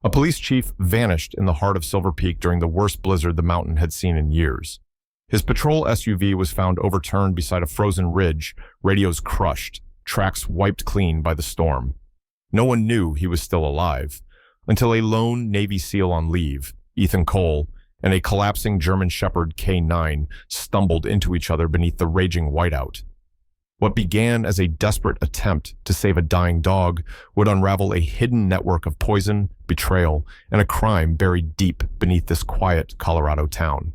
A police chief vanished in the heart of Silver Peak during the worst blizzard the mountain had seen in years. His patrol SUV was found overturned beside a frozen ridge, radios crushed, tracks wiped clean by the storm. No one knew he was still alive, until a lone Navy SEAL on leave, Ethan Cole, and a collapsing German Shepherd K9 stumbled into each other beneath the raging whiteout. What began as a desperate attempt to save a dying dog would unravel a hidden network of poison, betrayal, and a crime buried deep beneath this quiet Colorado town.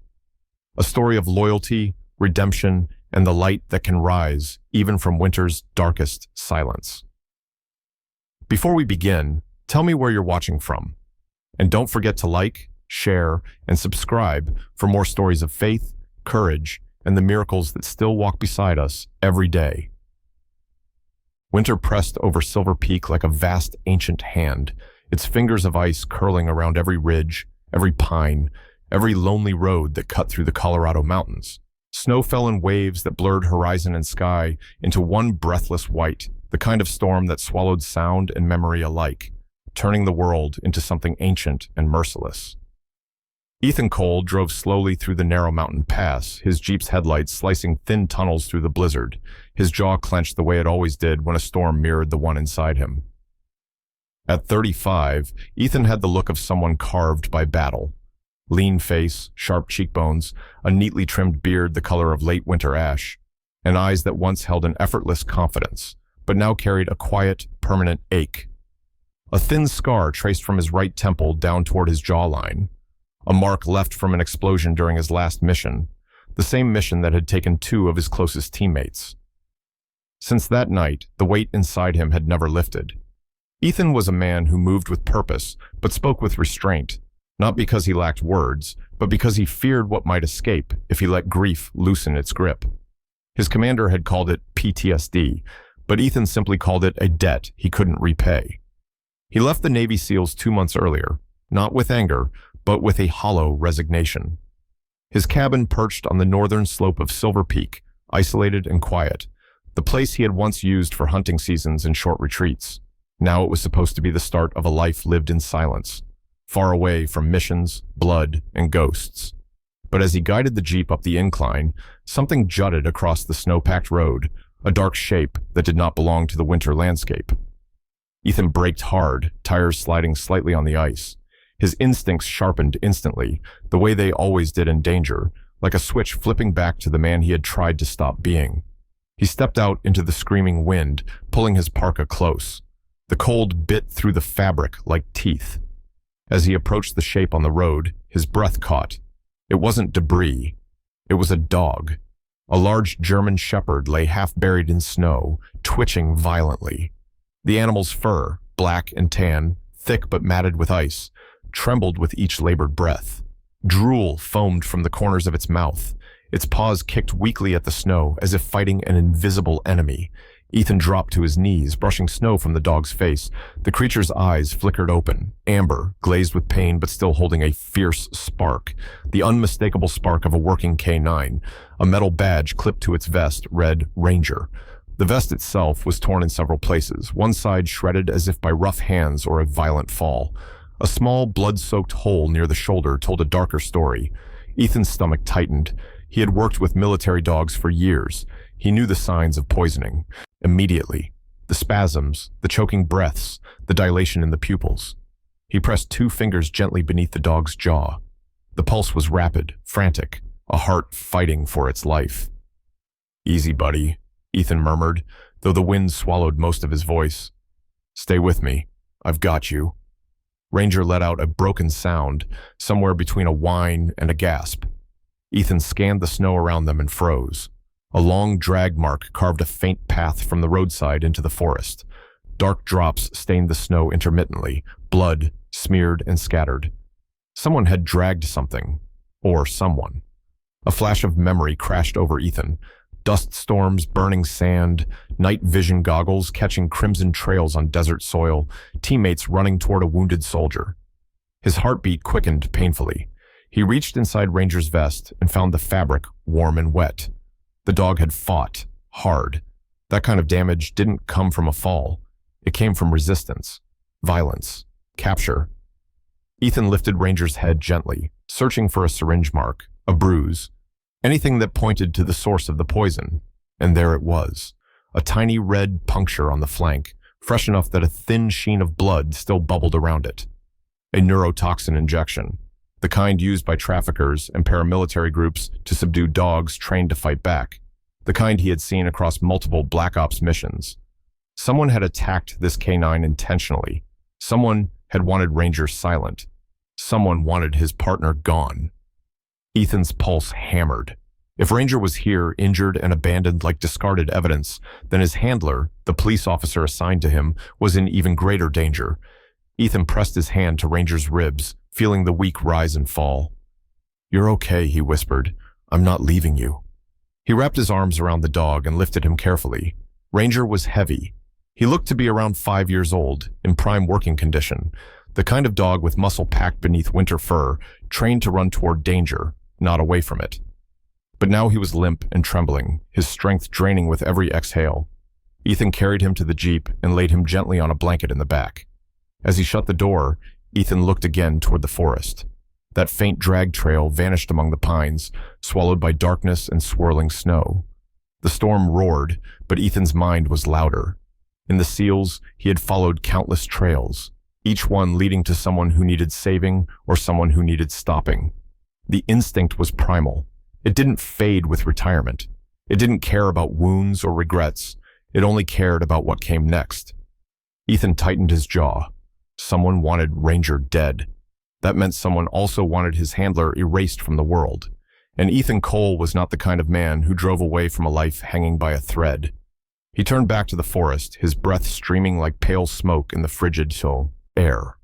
A story of loyalty, redemption, and the light that can rise even from winter's darkest silence. Before we begin, tell me where you're watching from. And don't forget to like, share, and subscribe for more stories of faith, courage, and the miracles that still walk beside us every day. Winter pressed over Silver Peak like a vast ancient hand, its fingers of ice curling around every ridge, every pine, every lonely road that cut through the Colorado mountains. Snow fell in waves that blurred horizon and sky into one breathless white, the kind of storm that swallowed sound and memory alike, turning the world into something ancient and merciless. Ethan Cole drove slowly through the narrow mountain pass, his Jeep's headlights slicing thin tunnels through the blizzard, his jaw clenched the way it always did when a storm mirrored the one inside him. At 35, Ethan had the look of someone carved by battle. Lean face, sharp cheekbones, a neatly trimmed beard the color of late winter ash, and eyes that once held an effortless confidence, but now carried a quiet, permanent ache. A thin scar traced from his right temple down toward his jawline, a mark left from an explosion during his last mission, the same mission that had taken 2 of his closest teammates. Since that night, the weight inside him had never lifted. Ethan was a man who moved with purpose, but spoke with restraint, not because he lacked words, but because he feared what might escape if he let grief loosen its grip. His commander had called it PTSD, but Ethan simply called it a debt he couldn't repay. He left the Navy SEALs 2 months earlier, not with anger, but with a hollow resignation. His cabin perched on the northern slope of Silver Peak, isolated and quiet, the place he had once used for hunting seasons and short retreats. Now it was supposed to be the start of a life lived in silence, far away from missions, blood, and ghosts. But as he guided the Jeep up the incline, something jutted across the snow-packed road, a dark shape that did not belong to the winter landscape. Ethan braked hard, tires sliding slightly on the ice. His instincts sharpened instantly, the way they always did in danger, like a switch flipping back to the man he had tried to stop being. He stepped out into the screaming wind, pulling his parka close. The cold bit through the fabric like teeth. As he approached the shape on the road, his breath caught. It wasn't debris. It was a dog. A large German Shepherd lay half buried in snow, twitching violently. The animal's fur, black and tan, thick but matted with ice, trembled with each labored breath. Drool foamed from the corners of its mouth. Its paws kicked weakly at the snow as if fighting an invisible enemy. Ethan dropped to his knees, brushing snow from the dog's face. The creature's eyes flickered open, amber, glazed with pain but still holding a fierce spark, the unmistakable spark of a working K9. A metal badge clipped to its vest read Ranger. The vest itself was torn in several places, one side shredded as if by rough hands or a violent fall. A small, blood-soaked hole near the shoulder told a darker story. Ethan's stomach tightened. He had worked with military dogs for years. He knew the signs of poisoning. Immediately. The spasms, the choking breaths, the dilation in the pupils. He pressed 2 fingers gently beneath the dog's jaw. The pulse was rapid, frantic, a heart fighting for its life. "Easy, buddy," Ethan murmured, though the wind swallowed most of his voice. "Stay with me. I've got you." Ranger let out a broken sound, somewhere between a whine and a gasp. Ethan scanned the snow around them and froze. A long drag mark carved a faint path from the roadside into the forest. Dark drops stained the snow intermittently, blood smeared and scattered. Someone had dragged something, or someone. A flash of memory crashed over Ethan. Dust storms, burning sand, night vision goggles catching crimson trails on desert soil, teammates running toward a wounded soldier. His heartbeat quickened painfully. He reached inside Ranger's vest and found the fabric warm and wet. The dog had fought hard. That kind of damage didn't come from a fall. It came from resistance, violence, capture. Ethan lifted Ranger's head gently, searching for a syringe mark, a bruise, anything that pointed to the source of the poison. And there it was, a tiny red puncture on the flank, fresh enough that a thin sheen of blood still bubbled around it. A neurotoxin injection, the kind used by traffickers and paramilitary groups to subdue dogs trained to fight back, the kind he had seen across multiple Black Ops missions. Someone had attacked this canine intentionally. Someone had wanted Ranger silent. Someone wanted his partner gone. Ethan's pulse hammered. If Ranger was here, injured and abandoned like discarded evidence, then his handler, the police officer assigned to him, was in even greater danger. Ethan pressed his hand to Ranger's ribs, feeling the weak rise and fall. "You're okay," he whispered. "I'm not leaving you." He wrapped his arms around the dog and lifted him carefully. Ranger was heavy. He looked to be around 5 years old, in prime working condition, the kind of dog with muscle packed beneath winter fur, trained to run toward danger, not away from it. But now he was limp and trembling, his strength draining with every exhale. Ethan carried him to the Jeep and laid him gently on a blanket in the back. As he shut the door, Ethan looked again toward the forest. That faint drag trail vanished among the pines, swallowed by darkness and swirling snow. The storm roared, but Ethan's mind was louder. In the seals, he had followed countless trails, each one leading to someone who needed saving or someone who needed stopping. The instinct was primal. It didn't fade with retirement. It didn't care about wounds or regrets. It only cared about what came next. Ethan tightened his jaw. Someone wanted Ranger dead. That meant someone also wanted his handler erased from the world. And Ethan Cole was not the kind of man who drove away from a life hanging by a thread. He turned back to the forest, his breath streaming like pale smoke in the frigid air.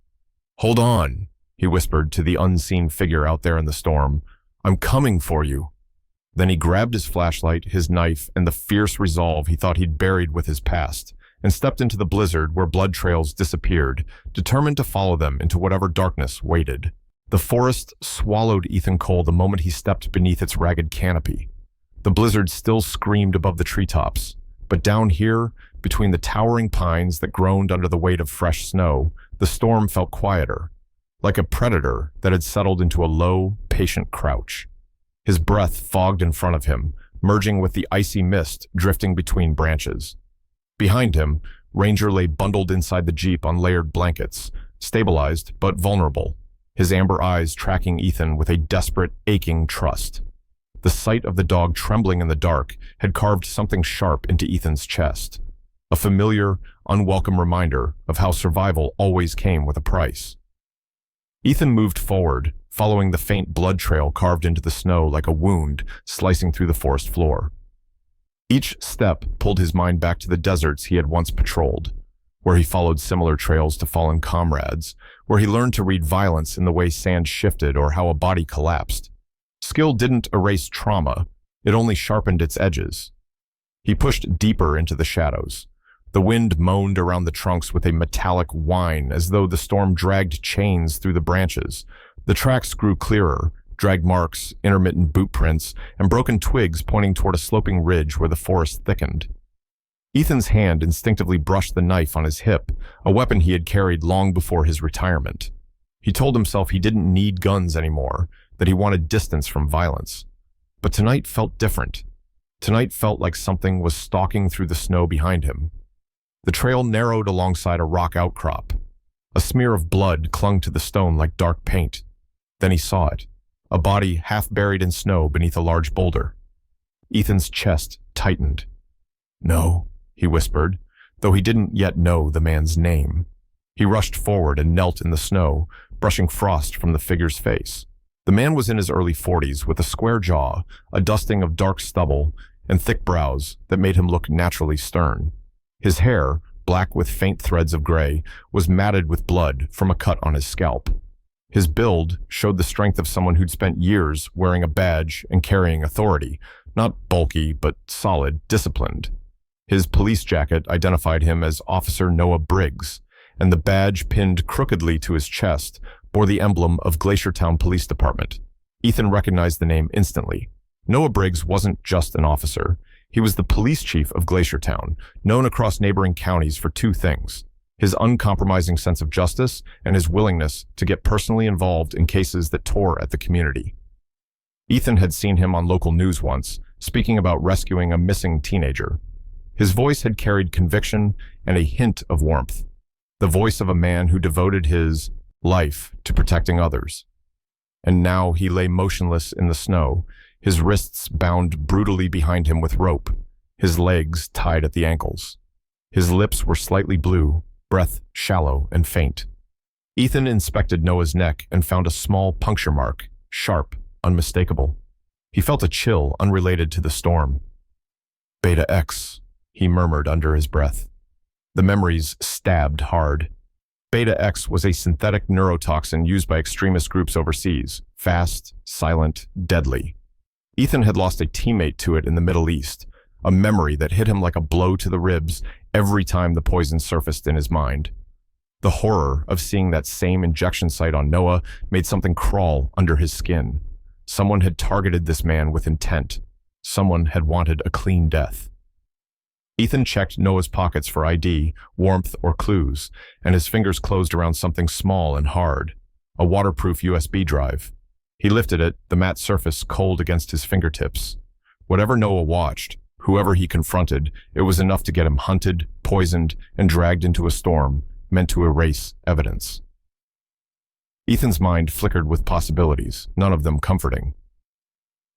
"Hold on," he whispered to the unseen figure out there in the storm. "I'm coming for you." Then he grabbed his flashlight, his knife, and the fierce resolve he thought he'd buried with his past, and stepped into the blizzard where blood trails disappeared, determined to follow them into whatever darkness waited. The forest swallowed Ethan Cole the moment he stepped beneath its ragged canopy. The blizzard still screamed above the treetops, but down here, between the towering pines that groaned under the weight of fresh snow, the storm felt quieter, like a predator that had settled into a low, patient crouch. His breath fogged in front of him, merging with the icy mist drifting between branches. Behind him, Ranger lay bundled inside the Jeep on layered blankets, stabilized but vulnerable, his amber eyes tracking Ethan with a desperate, aching trust. The sight of the dog trembling in the dark had carved something sharp into Ethan's chest, a familiar, unwelcome reminder of how survival always came with a price. Ethan moved forward, following the faint blood trail carved into the snow like a wound slicing through the forest floor. Each step pulled his mind back to the deserts he had once patrolled, where he followed similar trails to fallen comrades, where he learned to read violence in the way sand shifted or how a body collapsed. Skill didn't erase trauma, it only sharpened its edges. He pushed deeper into the shadows. The wind moaned around the trunks with a metallic whine as though the storm dragged chains through the branches. The tracks grew clearer, drag marks, intermittent boot prints, and broken twigs pointing toward a sloping ridge where the forest thickened. Ethan's hand instinctively brushed the knife on his hip, a weapon he had carried long before his retirement. He told himself he didn't need guns anymore, that he wanted distance from violence. But tonight felt different. Tonight felt like something was stalking through the snow behind him. The trail narrowed alongside a rock outcrop. A smear of blood clung to the stone like dark paint. Then he saw it, a body half buried in snow beneath a large boulder. Ethan's chest tightened. "No," he whispered, though he didn't yet know the man's name. He rushed forward and knelt in the snow, brushing frost from the figure's face. The man was in his early 40s, with a square jaw, a dusting of dark stubble, and thick brows that made him look naturally stern. His hair, black with faint threads of gray, was matted with blood from a cut on his scalp. His build showed the strength of someone who'd spent years wearing a badge and carrying authority, not bulky, but solid, disciplined. His police jacket identified him as Officer Noah Briggs, and the badge pinned crookedly to his chest bore the emblem of Glaciertown Police Department. Ethan recognized the name instantly. Noah Briggs wasn't just an officer. He was the police chief of Glaciertown, known across neighboring counties for two things: his uncompromising sense of justice, and his willingness to get personally involved in cases that tore at the community. Ethan had seen him on local news once, speaking about rescuing a missing teenager. His voice had carried conviction and a hint of warmth, the voice of a man who devoted his life to protecting others. And now he lay motionless in the snow, his wrists bound brutally behind him with rope, his legs tied at the ankles. His lips were slightly blue, breath shallow and faint. Ethan inspected Noah's neck and found a small puncture mark, sharp, unmistakable. He felt a chill unrelated to the storm. Beta X, he murmured under his breath. The memories stabbed hard. Beta X was a synthetic neurotoxin used by extremist groups overseas, fast, silent, deadly. Ethan had lost a teammate to it in the Middle East, a memory that hit him like a blow to the ribs every time the poison surfaced in his mind. The horror of seeing that same injection site on Noah made something crawl under his skin. Someone had targeted this man with intent. Someone had wanted a clean death. Ethan checked Noah's pockets for ID, warmth, or clues, and his fingers closed around something small and hard, a waterproof USB drive. He lifted it, the matte surface cold against his fingertips. Whatever Noah watched, whoever he confronted, it was enough to get him hunted, poisoned, and dragged into a storm meant to erase evidence. Ethan's mind flickered with possibilities, none of them comforting.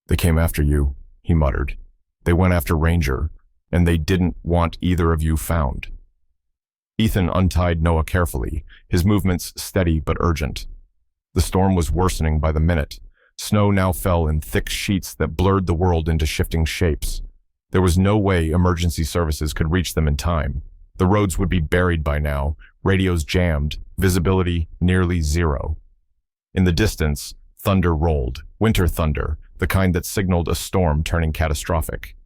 "They came after you," he muttered. "They went after Ranger, and they didn't want either of you found." Ethan untied Noah carefully, his movements steady but urgent. The storm was worsening by the minute. Snow now fell in thick sheets that blurred the world into shifting shapes. There was no way emergency services could reach them in time. The roads would be buried by now, radios jammed, visibility nearly zero. In the distance, thunder rolled, winter thunder, the kind that signaled a storm turning catastrophic.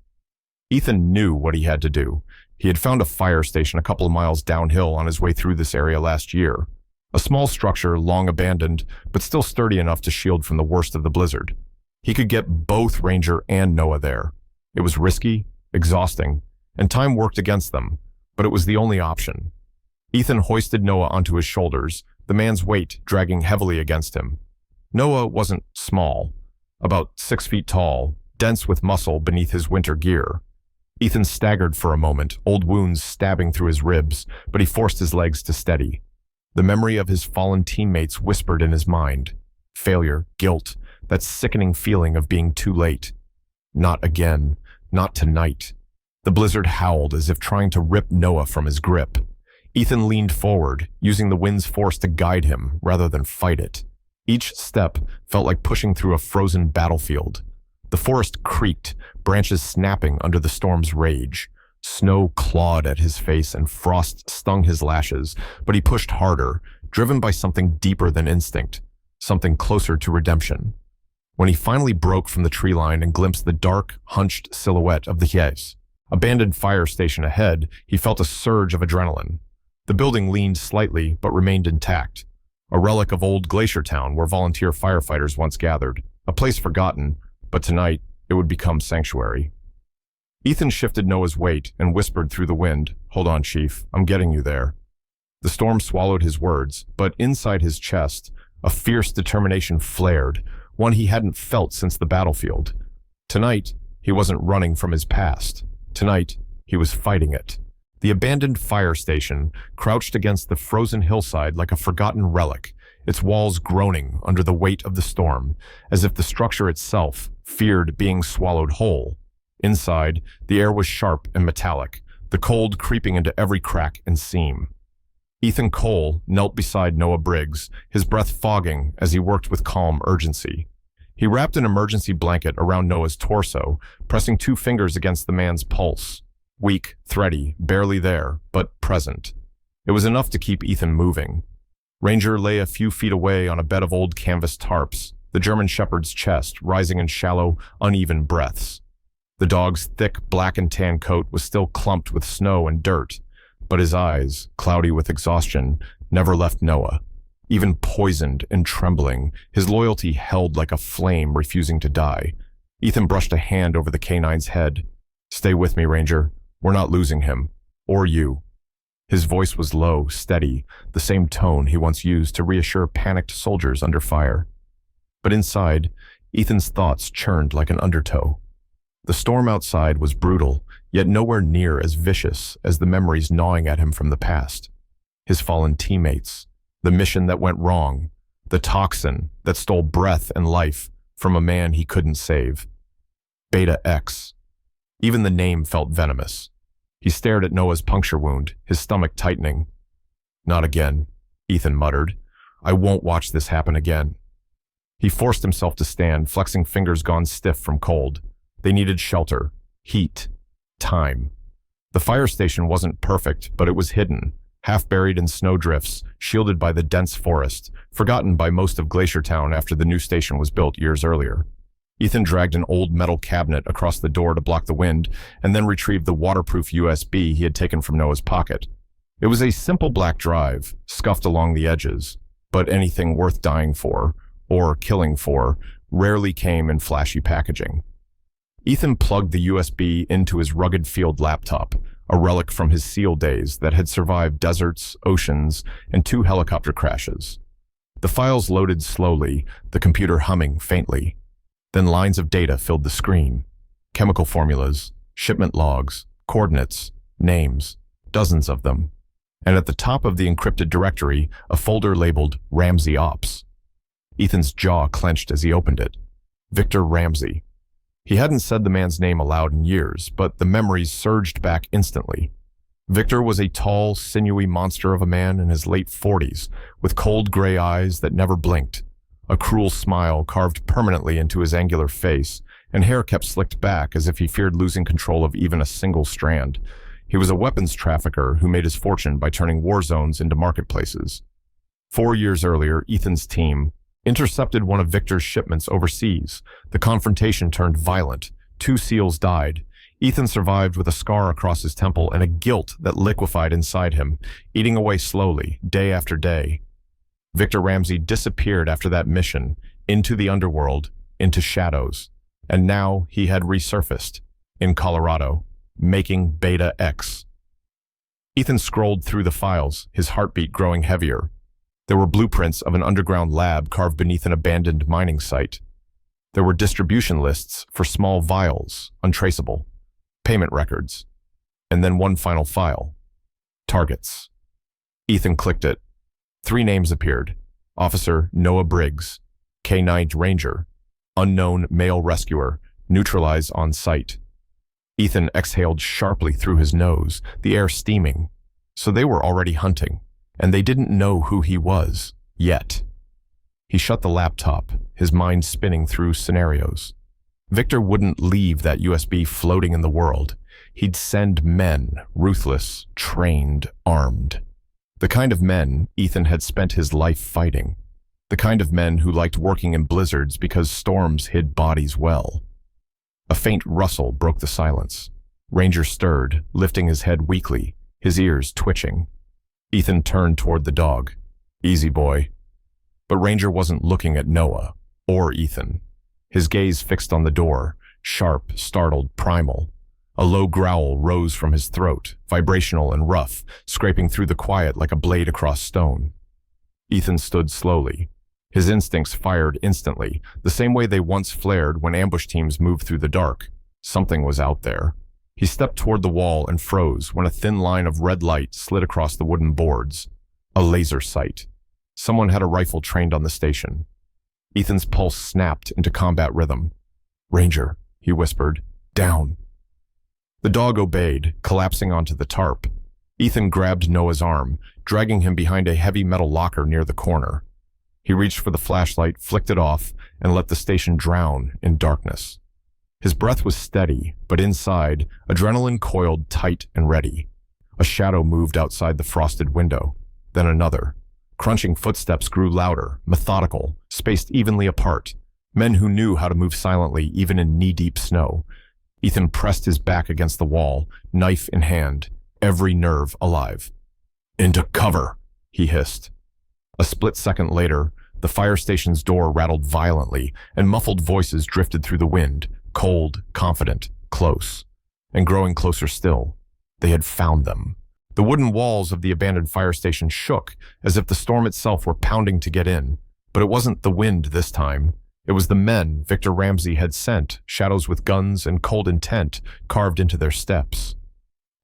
Ethan knew what he had to do. He had found a fire station a couple of miles downhill on his way through this area last year. A small structure, long abandoned, but still sturdy enough to shield from the worst of the blizzard. He could get both Ranger and Noah there. It was risky, exhausting, and time worked against them, but it was the only option. Ethan hoisted Noah onto his shoulders, the man's weight dragging heavily against him. Noah wasn't small, about 6 feet tall, dense with muscle beneath his winter gear. Ethan staggered for a moment, old wounds stabbing through his ribs, but he forced his legs to steady. The memory of his fallen teammates whispered in his mind. Failure, guilt, that sickening feeling of being too late. Not again, not tonight. The blizzard howled as if trying to rip Noah from his grip. Ethan leaned forward, using the wind's force to guide him rather than fight it. Each step felt like pushing through a frozen battlefield. The forest creaked, branches snapping under the storm's rage. Snow clawed at his face and frost stung his lashes, but he pushed harder, driven by something deeper than instinct, something closer to redemption. When he finally broke from the tree line and glimpsed the dark, hunched silhouette of the Hies, abandoned fire station ahead, he felt a surge of adrenaline. The building leaned slightly but remained intact, a relic of old Glacier Town where volunteer firefighters once gathered, a place forgotten, but tonight it would become sanctuary. Ethan shifted Noah's weight and whispered through the wind, "Hold on, Chief, I'm getting you there." The storm swallowed his words, but inside his chest, a fierce determination flared, one he hadn't felt since the battlefield. Tonight, he wasn't running from his past. Tonight, he was fighting it. The abandoned fire station crouched against the frozen hillside like a forgotten relic, its walls groaning under the weight of the storm, as if the structure itself feared being swallowed whole. Inside, the air was sharp and metallic, the cold creeping into every crack and seam. Ethan Cole knelt beside Noah Briggs, his breath fogging as he worked with calm urgency. He wrapped an emergency blanket around Noah's torso, pressing 2 fingers against the man's pulse. Weak, thready, barely there, but present. It was enough to keep Ethan moving. Ranger lay a few feet away on a bed of old canvas tarps, the German shepherd's chest rising in shallow, uneven breaths. The dog's thick black and tan coat was still clumped with snow and dirt, but his eyes, cloudy with exhaustion, never left Noah. Even poisoned and trembling, his loyalty held like a flame refusing to die. Ethan brushed a hand over the canine's head. "Stay with me, Ranger. We're not losing him. Or you." His voice was low, steady, the same tone he once used to reassure panicked soldiers under fire. But inside, Ethan's thoughts churned like an undertow. The storm outside was brutal, yet nowhere near as vicious as the memories gnawing at him from the past. His fallen teammates, the mission that went wrong, the toxin that stole breath and life from a man he couldn't save. Beta X. Even the name felt venomous. He stared at Noah's puncture wound, his stomach tightening. "Not again," Ethan muttered. "I won't watch this happen again." He forced himself to stand, flexing fingers gone stiff from cold. They needed shelter, heat, time. The fire station wasn't perfect, but it was hidden, half buried in snowdrifts, shielded by the dense forest, forgotten by most of Glacier Town after the new station was built years earlier. Ethan dragged an old metal cabinet across the door to block the wind, and then retrieved the waterproof USB he had taken from Noah's pocket. It was a simple black drive, scuffed along the edges, but anything worth dying for, or killing for, rarely came in flashy packaging. Ethan plugged the USB into his rugged field laptop, a relic from his SEAL days that had survived deserts, oceans, and 2 helicopter crashes. The files loaded slowly, the computer humming faintly. Then lines of data filled the screen. Chemical formulas, shipment logs, coordinates, names, dozens of them. And at the top of the encrypted directory, a folder labeled Ramsey Ops. Ethan's jaw clenched as he opened it. Victor Ramsey. He hadn't said the man's name aloud in years, but the memories surged back instantly. Victor was a tall, sinewy monster of a man in his late 40s, with cold gray eyes that never blinked, a cruel smile carved permanently into his angular face, and hair kept slicked back as if he feared losing control of even a single strand. He was a weapons trafficker who made his fortune by turning war zones into marketplaces. 4 years earlier, Ethan's team intercepted one of Victor's shipments overseas. The confrontation turned violent. 2 SEALs died. Ethan survived with a scar across his temple and a guilt that liquefied inside him, eating away slowly, day after day. Victor Ramsey disappeared after that mission, into the underworld, into shadows. And now he had resurfaced, in Colorado, making Beta X. Ethan scrolled through the files, his heartbeat growing heavier. There were blueprints of an underground lab carved beneath an abandoned mining site. There were distribution lists for small vials, untraceable, payment records, and then one final file. Targets. Ethan clicked it. 3 names appeared. Officer Noah Briggs, K-9 Ranger, unknown male rescuer, neutralized on site. Ethan exhaled sharply through his nose, the air steaming. So they were already hunting. And they didn't know who he was, yet. He shut the laptop, his mind spinning through scenarios. Victor wouldn't leave that USB floating in the world. He'd send men, ruthless, trained, armed. The kind of men Ethan had spent his life fighting. The kind of men who liked working in blizzards because storms hid bodies well. A faint rustle broke the silence. Ranger stirred, lifting his head weakly, his ears twitching. Ethan turned toward the dog. "Easy, boy." But Ranger wasn't looking at Noah or Ethan. His gaze fixed on the door, sharp, startled, primal. A low growl rose from his throat, vibrational and rough, scraping through the quiet like a blade across stone. Ethan stood slowly. His instincts fired instantly, the same way they once flared when ambush teams moved through the dark. Something was out there. He stepped toward the wall and froze when a thin line of red light slid across the wooden boards. A laser sight. Someone had a rifle trained on the station. Ethan's pulse snapped into combat rhythm. "Ranger," he whispered. "Down." The dog obeyed, collapsing onto the tarp. Ethan grabbed Noah's arm, dragging him behind a heavy metal locker near the corner. He reached for the flashlight, flicked it off, and let the station drown in darkness. His breath was steady, but inside, adrenaline coiled tight and ready. A shadow moved outside the frosted window, then another. Crunching footsteps grew louder, methodical, spaced evenly apart. Men who knew how to move silently even in knee-deep snow. Ethan pressed his back against the wall, knife in hand, every nerve alive. "Into cover," he hissed. A split second later, the fire station's door rattled violently, and muffled voices drifted through the wind, cold, confident, close. And growing closer still. They had found them. The wooden walls of the abandoned fire station shook, as if the storm itself were pounding to get in. But it wasn't the wind this time. It was the men Victor Ramsey had sent, shadows with guns and cold intent carved into their steps.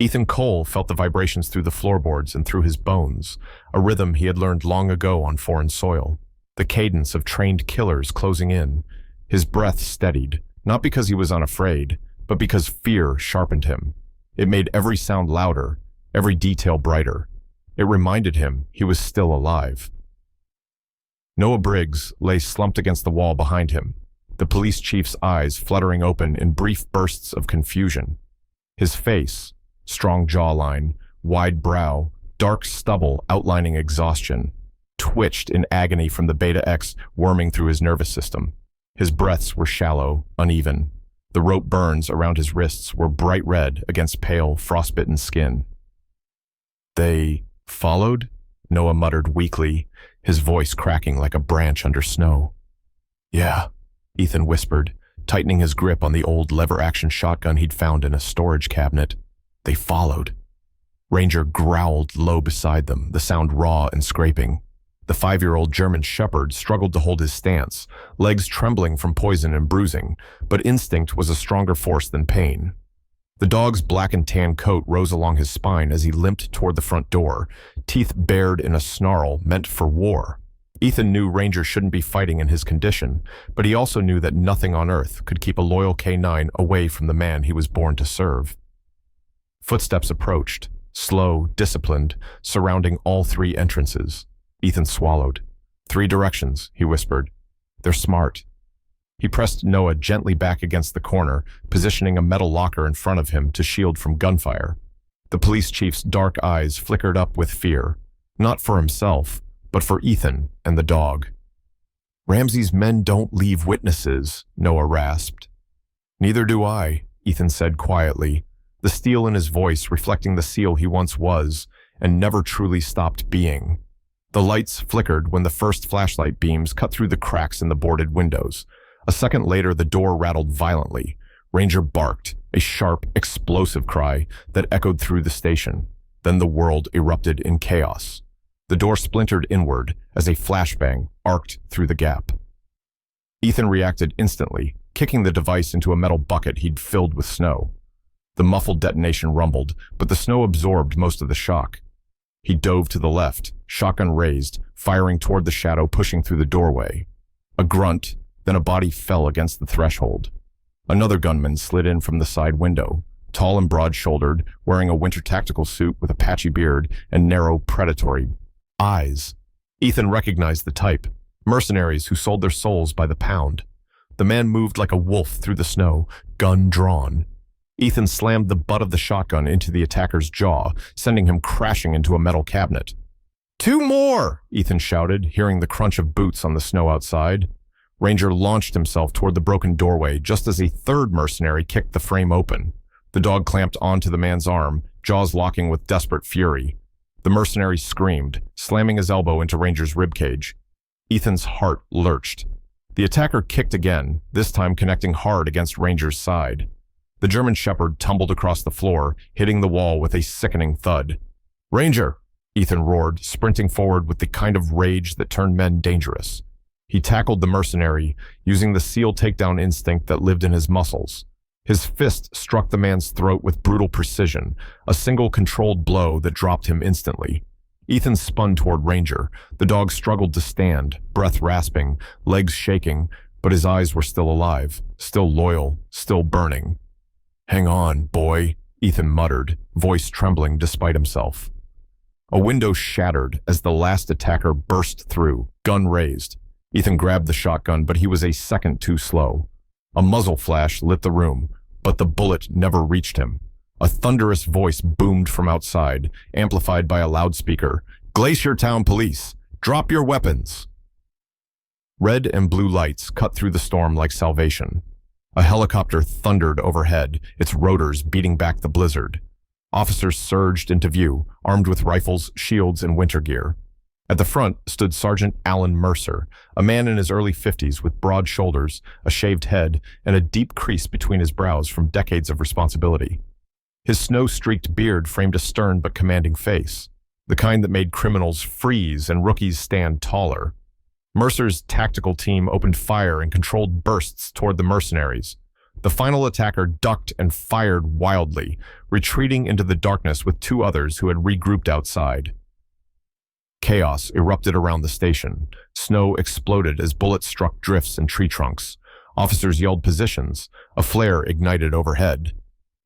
Ethan Cole felt the vibrations through the floorboards and through his bones, a rhythm he had learned long ago on foreign soil, the cadence of trained killers closing in. His breath steadied, not because he was unafraid, but because fear sharpened him. It made every sound louder, every detail brighter. It reminded him he was still alive. Noah Briggs lay slumped against the wall behind him, the police chief's eyes fluttering open in brief bursts of confusion. His face, strong jawline, wide brow, dark stubble outlining exhaustion, twitched in agony from the beta-X worming through his nervous system. His breaths were shallow, uneven. The rope burns around his wrists were bright red against pale, frostbitten skin. "They followed?" Noah muttered weakly, his voice cracking like a branch under snow. "Yeah," Ethan whispered, tightening his grip on the old lever-action shotgun he'd found in a storage cabinet. "They followed." Ranger growled low beside them, the sound raw and scraping. The 5-year-old German shepherd struggled to hold his stance, legs trembling from poison and bruising, but instinct was a stronger force than pain. The dog's black and tan coat rose along his spine as he limped toward the front door, teeth bared in a snarl meant for war. Ethan knew Ranger shouldn't be fighting in his condition, but he also knew that nothing on earth could keep a loyal K9 away from the man he was born to serve. Footsteps approached, slow, disciplined, surrounding all 3 entrances. Ethan swallowed. 3 directions, he whispered. "They're smart." He pressed Noah gently back against the corner, positioning a metal locker in front of him to shield from gunfire. The police chief's dark eyes flickered up with fear, not for himself, but for Ethan and the dog. "Ramsey's men don't leave witnesses," Noah rasped. "Neither do I," Ethan said quietly, the steel in his voice reflecting the SEAL he once was and never truly stopped being. The lights flickered when the first flashlight beams cut through the cracks in the boarded windows. A second later, the door rattled violently. Ranger barked, a sharp, explosive cry that echoed through the station. Then the world erupted in chaos. The door splintered inward as a flashbang arced through the gap. Ethan reacted instantly, kicking the device into a metal bucket he'd filled with snow. The muffled detonation rumbled, but the snow absorbed most of the shock. He dove to the left, shotgun raised, firing toward the shadow pushing through the doorway. A grunt, then a body fell against the threshold. Another gunman slid in from the side window, tall and broad-shouldered, wearing a winter tactical suit with a patchy beard and narrow, predatory eyes. Ethan recognized the type, mercenaries who sold their souls by the pound. The man moved like a wolf through the snow, gun drawn. Ethan slammed the butt of the shotgun into the attacker's jaw, sending him crashing into a metal cabinet. "2 more!" Ethan shouted, hearing the crunch of boots on the snow outside. Ranger launched himself toward the broken doorway just as a 3rd mercenary kicked the frame open. The dog clamped onto the man's arm, jaws locking with desperate fury. The mercenary screamed, slamming his elbow into Ranger's ribcage. Ethan's heart lurched. The attacker kicked again, this time connecting hard against Ranger's side. The German shepherd tumbled across the floor, hitting the wall with a sickening thud. "Ranger!" Ethan roared, sprinting forward with the kind of rage that turned men dangerous. He tackled the mercenary, using the SEAL takedown instinct that lived in his muscles. His fist struck the man's throat with brutal precision, a single controlled blow that dropped him instantly. Ethan spun toward Ranger. The dog struggled to stand, breath rasping, legs shaking, but his eyes were still alive, still loyal, still burning. "Hang on, boy," Ethan muttered, voice trembling despite himself. A window shattered as the last attacker burst through, gun raised. Ethan grabbed the shotgun, but he was a second too slow. A muzzle flash lit the room, but the bullet never reached him. A thunderous voice boomed from outside, amplified by a loudspeaker. "Glacier Town Police, drop your weapons!" Red and blue lights cut through the storm like salvation. A helicopter thundered overhead, its rotors beating back the blizzard. Officers surged into view, armed with rifles, shields, and winter gear. At the front stood Sergeant Alan Mercer, a man in his early 50s with broad shoulders, a shaved head, and a deep crease between his brows from decades of responsibility. His snow-streaked beard framed a stern but commanding face, the kind that made criminals freeze and rookies stand taller. Mercer's tactical team opened fire in controlled bursts toward the mercenaries. The final attacker ducked and fired wildly, retreating into the darkness with two others who had regrouped outside. Chaos erupted around the station. Snow exploded as bullets struck drifts and tree trunks. Officers yelled positions. A flare ignited overhead.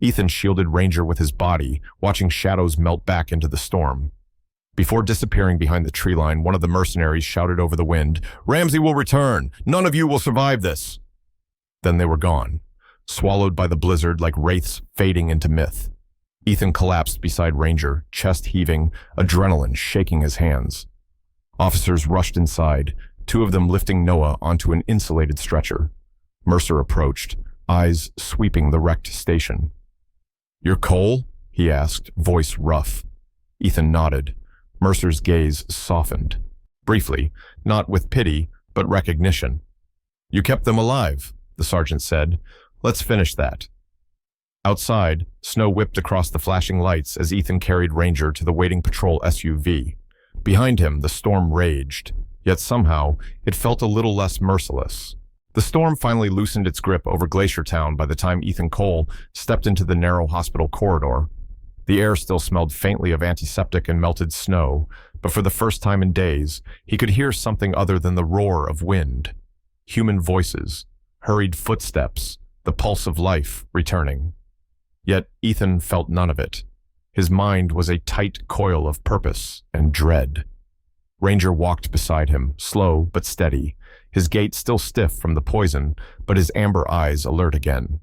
Ethan shielded Ranger with his body, watching shadows melt back into the storm. Before disappearing behind the tree line, one of the mercenaries shouted over the wind, "Ramsey will return! None of you will survive this!" Then they were gone, swallowed by the blizzard like wraiths fading into myth. Ethan collapsed beside Ranger, chest heaving, adrenaline shaking his hands. Officers rushed inside, two of them lifting Noah onto an insulated stretcher. Mercer approached, eyes sweeping the wrecked station. "You're Cole?" he asked, voice rough. Ethan nodded. Mercer's gaze softened. Briefly, not with pity, but recognition. "You kept them alive," the sergeant said. "Let's finish that." Outside, snow whipped across the flashing lights as Ethan carried Ranger to the waiting patrol SUV. Behind him, the storm raged, yet somehow it felt a little less merciless. The storm finally loosened its grip over Glacier Town by the time Ethan Cole stepped into the narrow hospital corridor. The air still smelled faintly of antiseptic and melted snow, but for the first time in days, he could hear something other than the roar of wind. Human voices, hurried footsteps, the pulse of life returning. Yet Ethan felt none of it. His mind was a tight coil of purpose and dread. Ranger walked beside him, slow but steady, his gait still stiff from the poison, but his amber eyes alert again.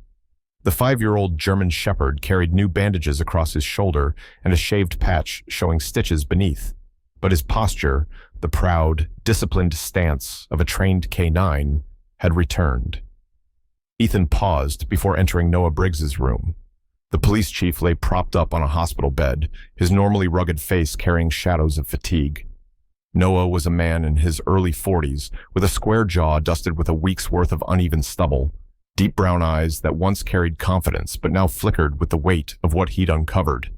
The 5-year-old German shepherd carried new bandages across his shoulder and a shaved patch showing stitches beneath. But his posture, the proud, disciplined stance of a trained K9, had returned. Ethan paused before entering Noah Briggs's room. The police chief lay propped up on a hospital bed, his normally rugged face carrying shadows of fatigue. Noah was a man in his early 40s, with a square jaw dusted with a week's worth of uneven stubble, deep brown eyes that once carried confidence but now flickered with the weight of what he'd uncovered.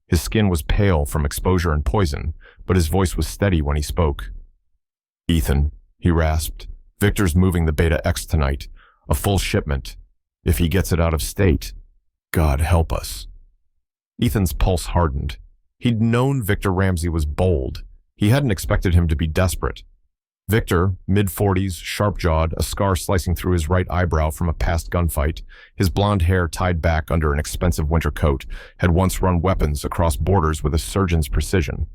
His skin was pale from exposure and poison, but his voice was steady when he spoke. "Ethan," he rasped, "Victor's moving the Beta X tonight. A full shipment. If he gets it out of state, God help us." Ethan's pulse hardened. He'd known Victor Ramsey was bold. He hadn't expected him to be desperate. Victor, mid-40s, sharp-jawed, a scar slicing through his right eyebrow from a past gunfight, his blonde hair tied back under an expensive winter coat, had once run weapons across borders with a surgeon's precision.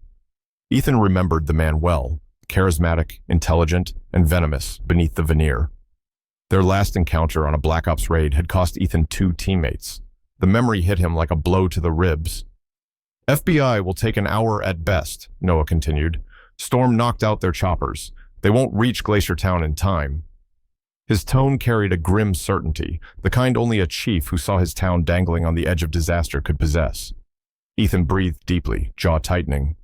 Ethan remembered the man well, charismatic, intelligent, and venomous beneath the veneer. Their last encounter on a Black Ops raid had cost Ethan 2 teammates. The memory hit him like a blow to the ribs. "FBI will take an hour at best," Noah continued. "Storm knocked out their choppers. They won't reach Glacier Town in time." His tone carried a grim certainty, the kind only a chief who saw his town dangling on the edge of disaster could possess. Ethan breathed deeply, jaw tightening.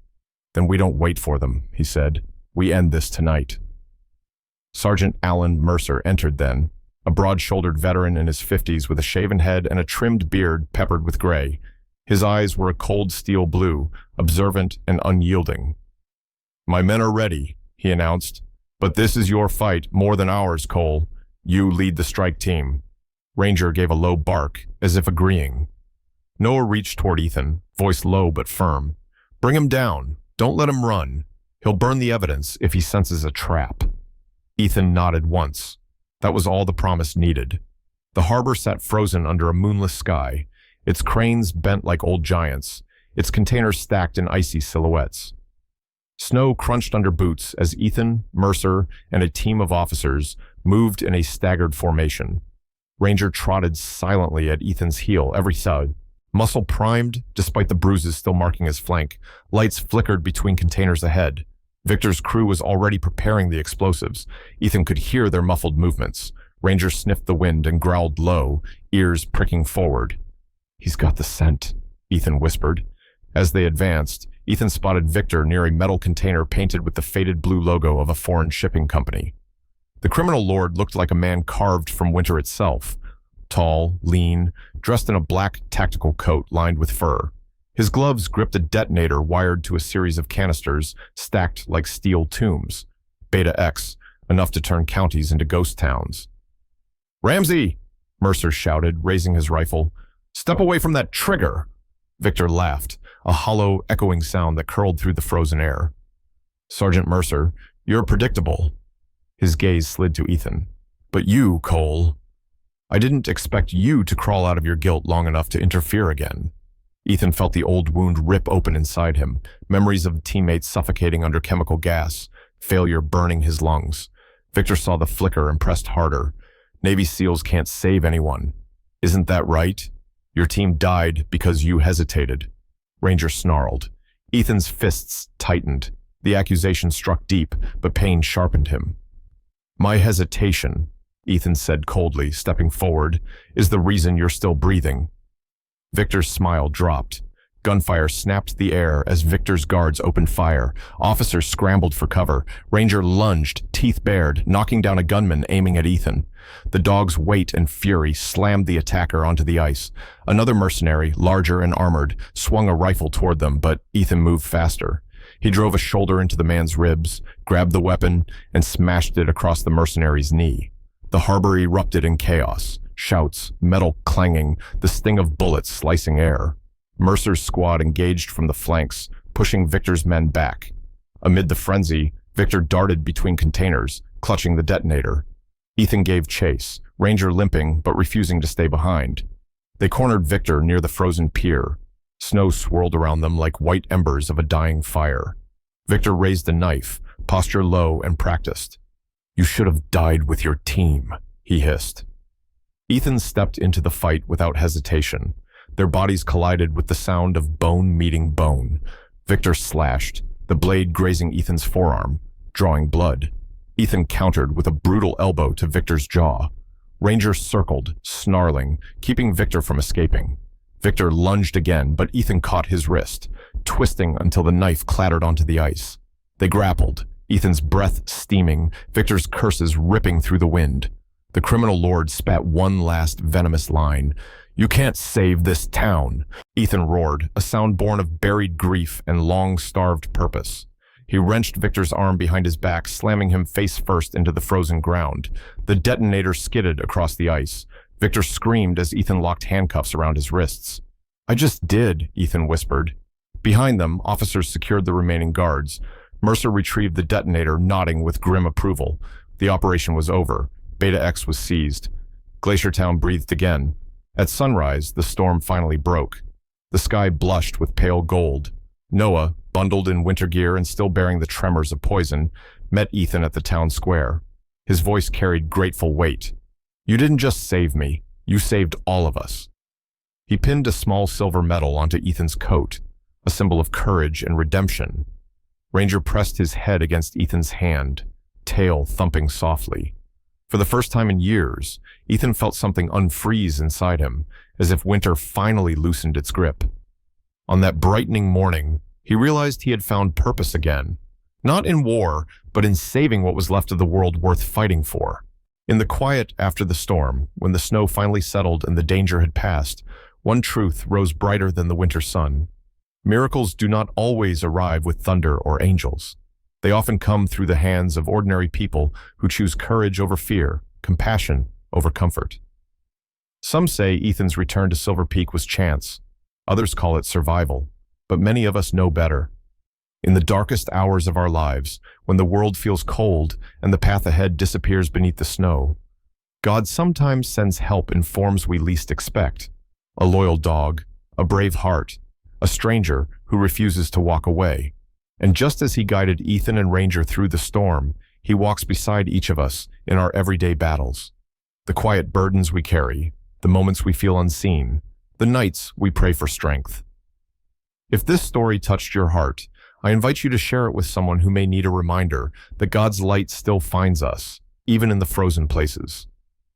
"Then we don't wait for them," he said. "We end this tonight." Sergeant Alan Mercer entered then, a broad-shouldered veteran in his 50s with a shaven head and a trimmed beard peppered with gray. His eyes were a cold steel blue, observant and unyielding. "My men are ready," he announced. "But this is your fight more than ours, Cole. You lead the strike team." Ranger gave a low bark, as if agreeing. Noah reached toward Ethan, voice low but firm. "Bring him down. Don't let him run. He'll burn the evidence if he senses a trap." Ethan nodded once. That was all the promise needed. The harbor sat frozen under a moonless sky, its cranes bent like old giants, its containers stacked in icy silhouettes. Snow crunched under boots as Ethan, Mercer, and a team of officers moved in a staggered formation. Ranger trotted silently at Ethan's heel every thud. Muscle primed, despite the bruises still marking his flank. Lights flickered between containers ahead. Victor's crew was already preparing the explosives. Ethan could hear their muffled movements. Ranger sniffed the wind and growled low, ears pricking forward. "He's got the scent," Ethan whispered. As they advanced, Ethan spotted Victor near a metal container painted with the faded blue logo of a foreign shipping company. The criminal lord looked like a man carved from winter itself. tall, lean, dressed in a black tactical coat lined with fur. His gloves gripped a detonator wired to a series of canisters stacked like steel tombs. Beta X, enough to turn counties into ghost towns. "Ramsey!" Mercer shouted, raising his rifle. "Step away from that trigger!" Victor laughed, a hollow, echoing sound that curled through the frozen air. "Sergeant Mercer, you're predictable." His gaze slid to Ethan. "But you, Cole, I didn't expect you to crawl out of your guilt long enough to interfere again." Ethan felt the old wound rip open inside him, memories of teammates suffocating under chemical gas, failure burning his lungs. Victor saw the flicker and pressed harder. "Navy SEALs can't save anyone. Isn't that right? Your team died because you hesitated." Ranger snarled. Ethan's fists tightened. The accusation struck deep, but pain sharpened him. "My hesitation," Ethan said coldly, stepping forward, "is the reason you're still breathing." Victor's smile dropped. Gunfire snapped the air as Victor's guards opened fire. Officers scrambled for cover. Ranger lunged, teeth bared, knocking down a gunman aiming at Ethan. The dog's weight and fury slammed the attacker onto the ice. Another mercenary, larger and armored, swung a rifle toward them, but Ethan moved faster. He drove a shoulder into the man's ribs, grabbed the weapon, and smashed it across the mercenary's knee. The harbor erupted in chaos. Shouts, metal clanging, the sting of bullets slicing air. Mercer's squad engaged from the flanks, pushing Victor's men back. Amid the frenzy, Victor darted between containers, clutching the detonator. Ethan gave chase, Ranger limping but refusing to stay behind. They cornered Victor near the frozen pier. Snow swirled around them like white embers of a dying fire. Victor raised a knife, posture low and practiced. "You should have died with your team," he hissed. Ethan stepped into the fight without hesitation. Their bodies collided with the sound of bone meeting bone. Victor slashed, the blade grazing Ethan's forearm, drawing blood. Ethan countered with a brutal elbow to Victor's jaw. Ranger circled, snarling, keeping Victor from escaping. Victor lunged again, but Ethan caught his wrist, twisting until the knife clattered onto the ice. They grappled, Ethan's breath steaming, Victor's curses ripping through the wind. The criminal lord spat one last venomous line. "You can't save this town," Ethan roared, a sound born of buried grief and long-starved purpose. He wrenched Victor's arm behind his back, slamming him face first into the frozen ground. The detonator skidded across the ice. Victor screamed as Ethan locked handcuffs around his wrists. "I just did," Ethan whispered. Behind them, officers secured the remaining guards. Mercer retrieved the detonator, nodding with grim approval. The operation was over. Beta X was seized. Glacier Town breathed again. At sunrise, the storm finally broke. The sky blushed with pale gold. Noah, bundled in winter gear and still bearing the tremors of poison, met Ethan at the town square. His voice carried grateful weight. "You didn't just save me, you saved all of us." He pinned a small silver medal onto Ethan's coat, a symbol of courage and redemption. Ranger pressed his head against Ethan's hand, tail thumping softly. For the first time in years, Ethan felt something unfreeze inside him, as if winter finally loosened its grip. On that brightening morning, he realized he had found purpose again. Not in war, but in saving what was left of the world worth fighting for. In the quiet after the storm, when the snow finally settled and the danger had passed, one truth rose brighter than the winter sun. Miracles do not always arrive with thunder or angels. They often come through the hands of ordinary people who choose courage over fear, compassion over comfort. Some say Ethan's return to Silver Peak was chance. Others call it survival. But many of us know better. In the darkest hours of our lives, when the world feels cold and the path ahead disappears beneath the snow, God sometimes sends help in forms we least expect. A loyal dog, a brave heart, a stranger who refuses to walk away. And just as he guided Ethan and Ranger through the storm, he walks beside each of us in our everyday battles. The quiet burdens we carry, the moments we feel unseen, the nights we pray for strength. If this story touched your heart, I invite you to share it with someone who may need a reminder that God's light still finds us, even in the frozen places.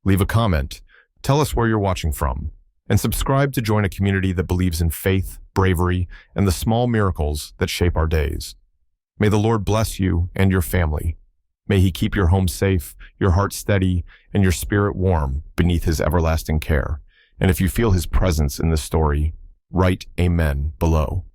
Leave a comment, tell us where you're watching from, and subscribe to join a community that believes in faith, bravery, and the small miracles that shape our days. May the Lord bless you and your family. May he keep your home safe, your heart steady, and your spirit warm beneath his everlasting care. And if you feel his presence in this story, write Amen below.